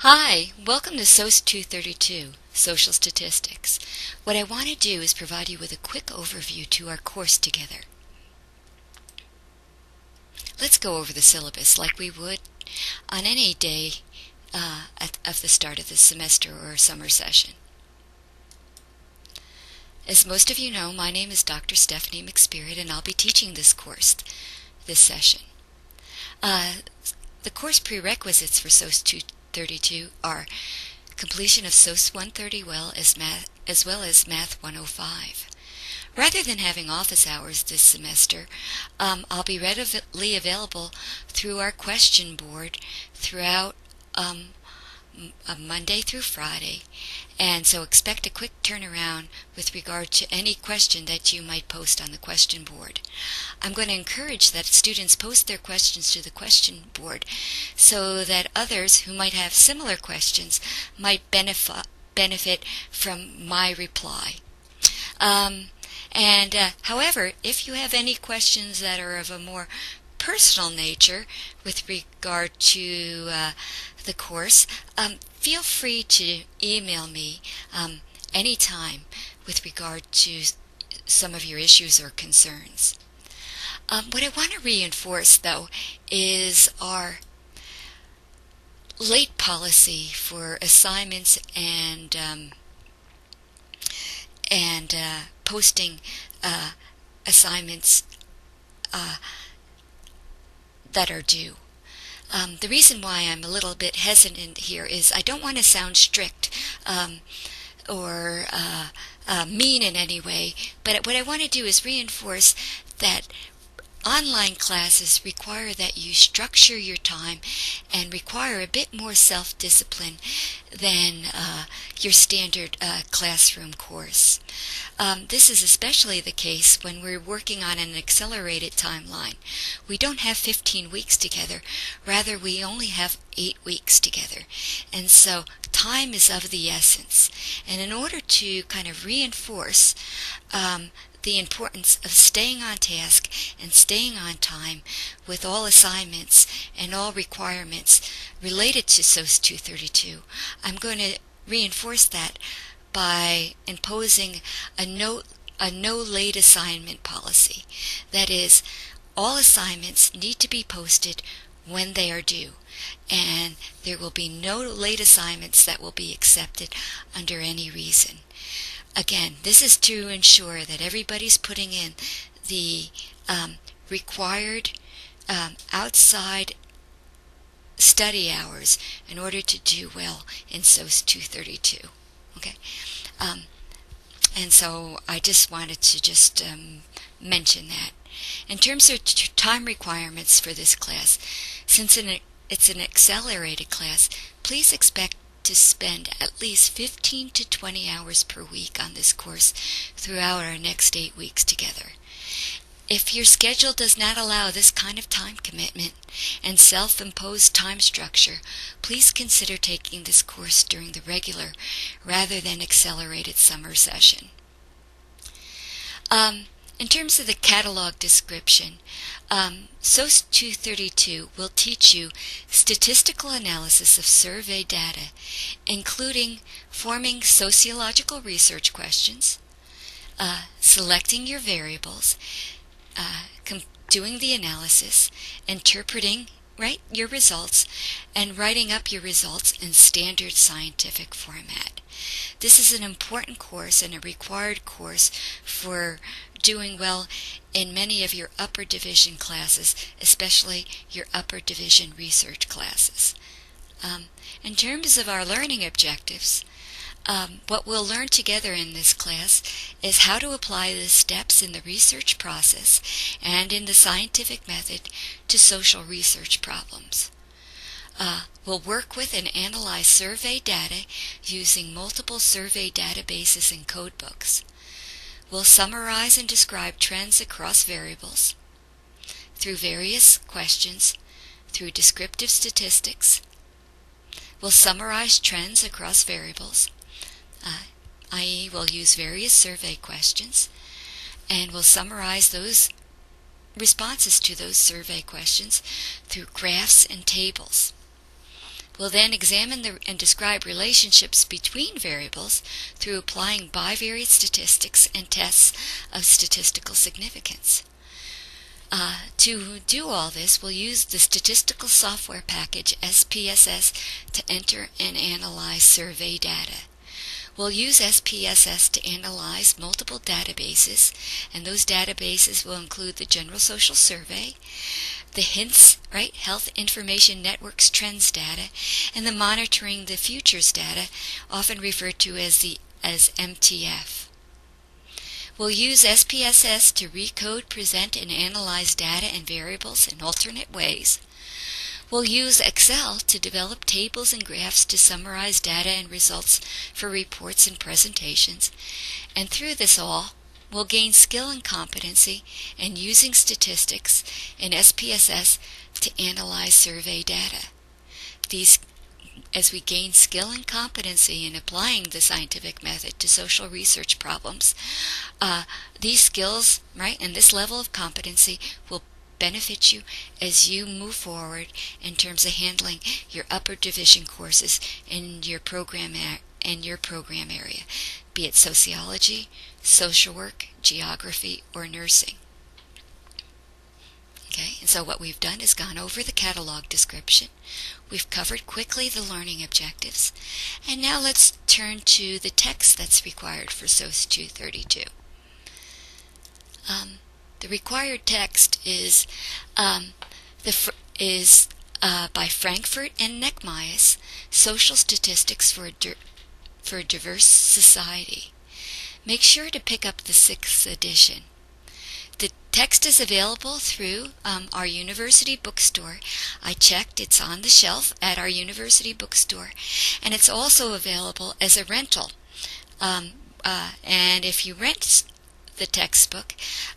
Hi, welcome to SOS 232, Social Statistics. What I want to do is provide you with a quick overview to our course together. Let's go over the syllabus like we would on any day of the start of the semester or summer session. As most of you know, my name is Dr. Stephanie McSpirit, and I'll be teaching this course this session. The course prerequisites for SOS 232 are completion of SOS 130 as well as Math 105. Rather than having office hours this semester, I'll be readily available through our question board throughout Monday through Friday, and so expect a quick turnaround with regard to any question that you might post on the question board. I'm going to encourage that students post their questions to the question board so that others who might have similar questions might benefit from my reply. However, if you have any questions that are of a more personal nature with regard to the course, feel free to email me anytime with regard to some of your issues or concerns. What I want to reinforce, though, is our late policy for assignments and posting assignments that are due. The reason why I'm a little bit hesitant here is I don't want to sound strict or mean in any way, but what I want to do is reinforce that online classes require that you structure your time and require a bit more self-discipline than your standard classroom course. This is especially the case when we're working on an accelerated timeline. We don't have 15 weeks together, rather we only have 8 weeks together. And so time is of the essence. And in order to kind of reinforce the importance of staying on task and staying on time with all assignments and all requirements related to SOS 232, I'm going to reinforce that by imposing a no late assignment policy. That is, all assignments need to be posted when they are due, and there will be no late assignments that will be accepted under any reason. Again, this is to ensure that everybody's putting in the required outside study hours in order to do well in SOS 232. Okay, and so I just wanted to mention that. In terms of time requirements for this class, since it's an accelerated class, please expect to spend at least 15 to 20 hours per week on this course throughout our next 8 weeks together. If your schedule does not allow this kind of time commitment and self-imposed time structure, please consider taking this course during the regular rather than accelerated summer session. In terms of the catalog description, SOS 232 will teach you statistical analysis of survey data, including forming sociological research questions, selecting your variables, doing the analysis, interpreting your results, and writing up your results in standard scientific format. This is an important course and a required course for doing well in many of your upper division classes, especially your upper division research classes. In terms of our learning objectives, what we'll learn together in this class is how to apply the steps in the research process and in the scientific method to social research problems. We'll work with and analyze survey data using multiple survey databases and codebooks. We'll summarize and describe trends across variables through various questions, through descriptive statistics. We'll summarize trends across variables, i.e. we'll use various survey questions, and we'll summarize those responses to those survey questions through graphs and tables. We'll then examine and describe relationships between variables through applying bivariate statistics and tests of statistical significance. To do all this, we'll use the statistical software package SPSS to enter and analyze survey data. We'll use SPSS to analyze multiple databases, and those databases will include the General Social Survey, the HINTS, Health Information Networks Trends data, and the Monitoring the Futures data, often referred to as MTF. We'll use SPSS to recode, present, and analyze data and variables in alternate ways. We'll use Excel to develop tables and graphs to summarize data and results for reports and presentations. And through this all, we'll gain skill and competency in using statistics in SPSS to analyze survey data. As we gain skill and competency in applying the scientific method to social research problems, these skills, and this level of competency will benefit you as you move forward in terms of handling your upper division courses in your program area, be it sociology, social work, geography, or nursing. Okay, and so what we've done is gone over the catalog description. We've covered quickly the learning objectives, and now let's turn to the text that's required for SOS 232. The required text is by Frankfurt and Neckmias, Social Statistics for a Diverse Society. Make sure to pick up the 6th edition. The text is available through our university bookstore. I checked, it's on the shelf at our university bookstore, and it's also available as a rental. And if you rent the textbook,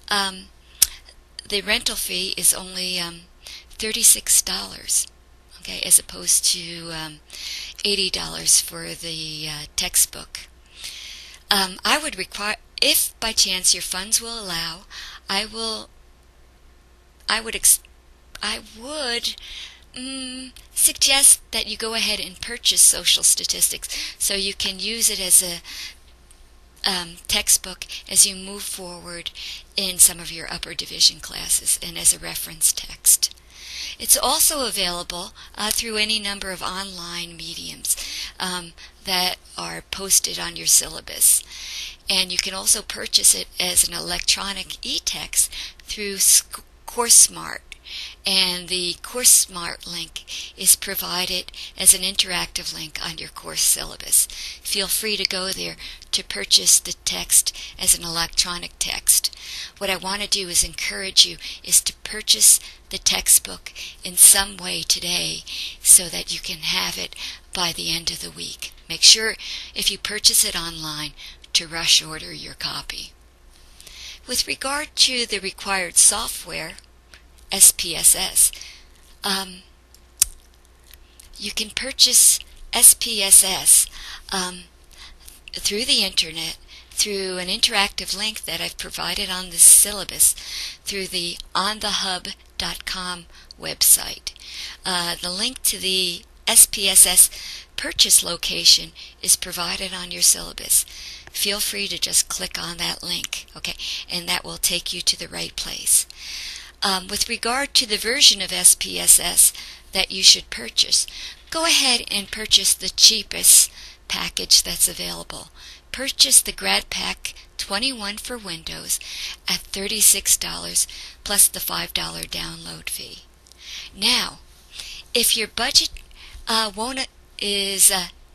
the rental fee is only $36, okay, as opposed to $80 for the textbook. I would require, if by chance your funds will allow, I would suggest that you go ahead and purchase Social Statistics so you can use it as a textbook as you move forward in some of your upper division classes and as a reference text. It's also available through any number of online mediums that are posted on your syllabus. And you can also purchase it as an electronic e-text through CourseSmart. And the CourseSmart link is provided as an interactive link on your course syllabus. Feel free to go there to purchase the text as an electronic text. What I want to do is encourage you is to purchase the textbook in some way today so that you can have it by the end of the week. Make sure if you purchase it online to rush order your copy. With regard to the required software, SPSS, you can purchase SPSS through the internet through an interactive link that I've provided on the syllabus through the onthehub.com website. The link to the SPSS purchase location is provided on your syllabus. Feel free to just click on that link, okay, and that will take you to the right place. With regard to the version of SPSS that you should purchase, go ahead and purchase the cheapest package that's available. Purchase the GradPack 21 for Windows at $36 plus the $5 download fee. Now, if your budget is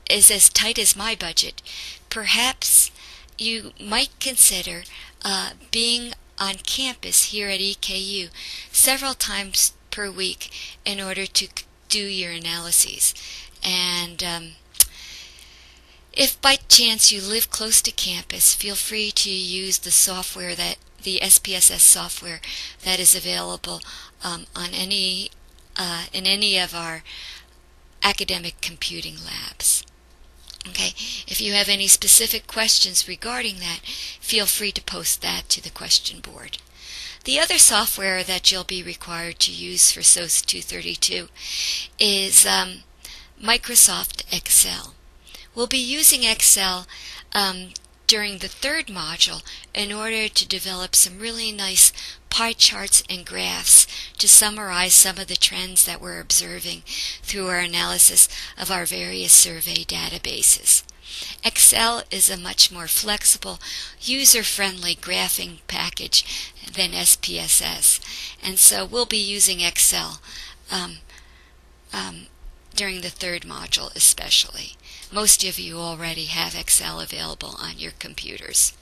as tight as my budget, perhaps you might consider being on campus here at EKU several times per week in order to do your analyses. And if by chance you live close to campus, feel free to use the software the SPSS software that is available on in any of our academic computing labs. Okay, if you have any specific questions regarding that, feel free to post that to the question board. The other software that you'll be required to use for SOS 232 is Microsoft Excel. We'll be using Excel during the third module in order to develop some really nice pie charts and graphs to summarize some of the trends that we're observing through our analysis of our various survey databases. Excel is a much more flexible, user-friendly graphing package than SPSS, and so we'll be using Excel during the third module especially. Most of you already have Excel available on your computers.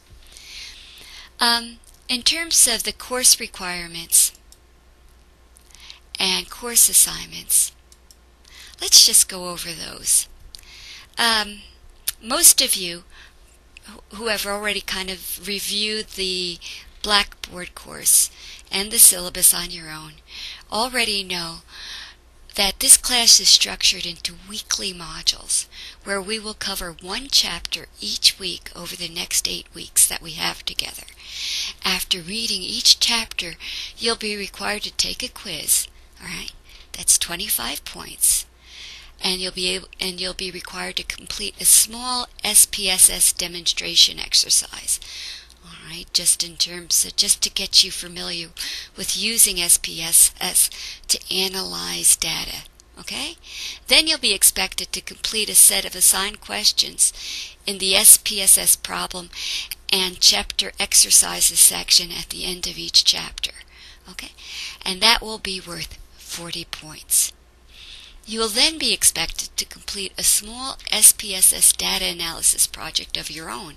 In terms of the course requirements and course assignments, let's just go over those. Most of you who have already kind of reviewed the Blackboard course and the syllabus on your own already know that this class is structured into weekly modules where we will cover one chapter each week over the next 8 weeks that we have together. After reading each chapter, you'll be required to take a quiz. All right, that's 25 points. And you'll be required to complete a small SPSS demonstration exercise. All right, just to get you familiar with using SPSS to analyze data. Okay? Then you'll be expected to complete a set of assigned questions in the SPSS problem and chapter exercises section at the end of each chapter. Okay? And that will be worth 40 points. You will then be expected to complete a small SPSS data analysis project of your own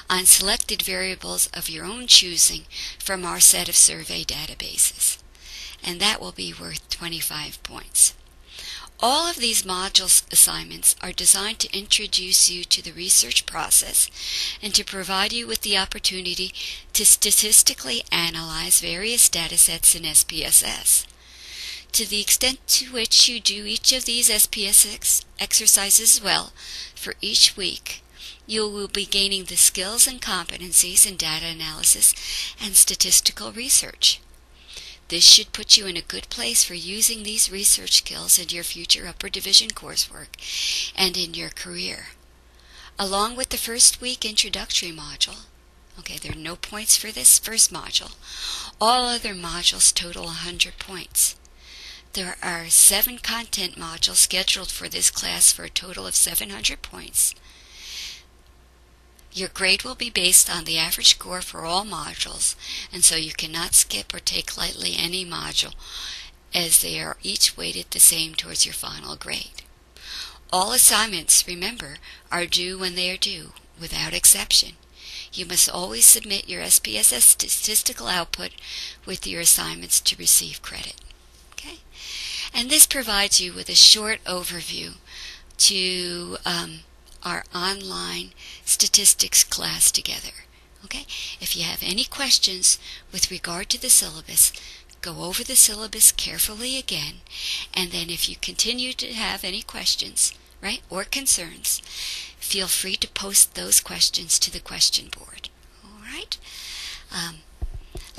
on selected variables of your own choosing from our set of survey databases, and that will be worth 25 points. All of these modules assignments are designed to introduce you to the research process and to provide you with the opportunity to statistically analyze various data sets in SPSS. To the extent to which you do each of these SPSS exercises well for each week, you will be gaining the skills and competencies in data analysis and statistical research. This should put you in a good place for using these research skills in your future upper division coursework and in your career. Along with the first week introductory module, okay, there are no points for this first module, all other modules total 100 points. There are 7 content modules scheduled for this class for a total of 700 points. Your grade will be based on the average score for all modules, and so you cannot skip or take lightly any module, as they are each weighted the same towards your final grade. All assignments, remember, are due when they are due, without exception. You must always submit your SPSS statistical output with your assignments to receive credit. Okay? And this provides you with a short overview to our online statistics class together. Okay? If you have any questions with regard to the syllabus, go over the syllabus carefully again, and then if you continue to have any questions, right, or concerns, feel free to post those questions to the question board. All right?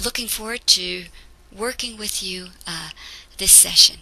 Looking forward to working with you this session.